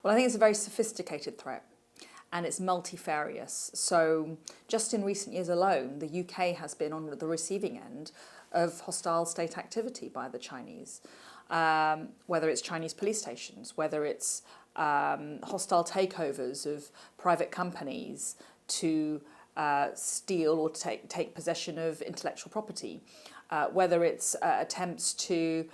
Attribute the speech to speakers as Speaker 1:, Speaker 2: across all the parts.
Speaker 1: Well, I think it's a very sophisticated threat and it's multifarious. So just in recent years alone, the UK has been on the receiving end of hostile state activity by the Chinese, whether it's Chinese police stations, whether it's hostile takeovers of private companies to steal or take possession of intellectual property, whether it's attempts to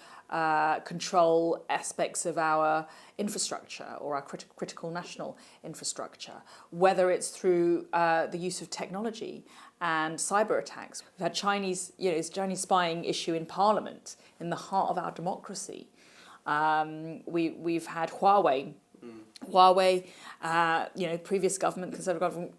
Speaker 1: control aspects of our infrastructure or our critical national infrastructure, whether it's through the use of technology and cyber attacks. We've had Chinese spying issue in Parliament, in the heart of our democracy. We've had Huawei. Huawei, previous government, Conservative government,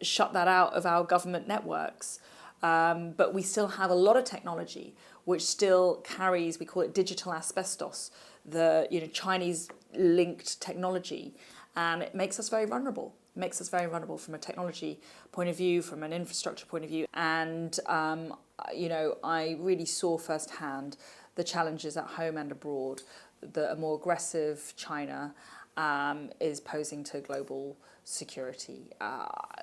Speaker 1: shut that out of our government networks. But we still have a lot of technology which still carries, we call it digital asbestos, the Chinese-linked technology, and it makes us very vulnerable. It makes us very vulnerable from a technology point of view, from an infrastructure point of view, and I really saw firsthand the challenges at home and abroad that a more aggressive China is posing to global security.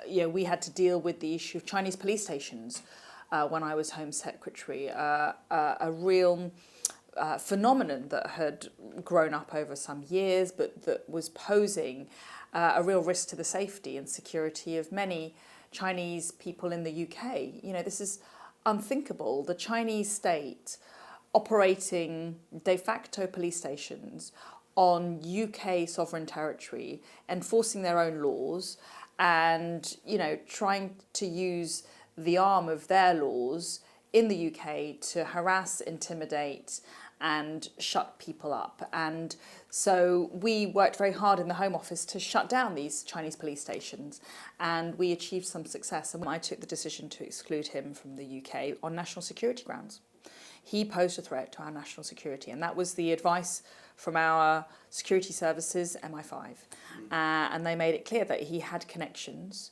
Speaker 1: We had to deal with the issue of Chinese police stations when I was Home Secretary, a real phenomenon that had grown up over some years, but that was posing a real risk to the safety and security of many Chinese people in the UK. This is unthinkable. The Chinese state operating de facto police stations on UK sovereign territory, enforcing their own laws and, trying to use the arm of their laws in the UK to harass, intimidate and shut people up. And so we worked very hard in the Home Office to shut down these Chinese police stations, and we achieved some success. And I took the decision to exclude him from the UK on national security grounds. He posed a threat to our national security, and that was the advice from our security services, MI5. And they made it clear that he had connections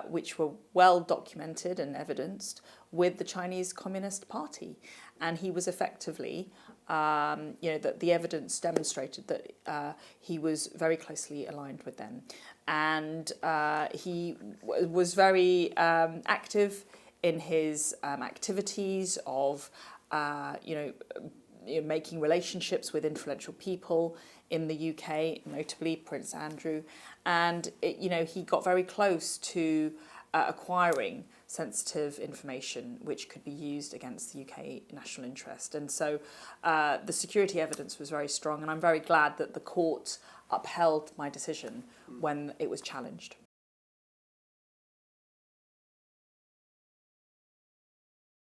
Speaker 1: which were well documented and evidenced with the Chinese Communist Party. And he was effectively, that the evidence demonstrated that he was very closely aligned with them. And he was very active in his activities of, making relationships with influential people in the UK, notably Prince Andrew. And, he got very close to acquiring sensitive information which could be used against the UK national interest. And so the security evidence was very strong, and I'm very glad that the court upheld my decision when it was challenged.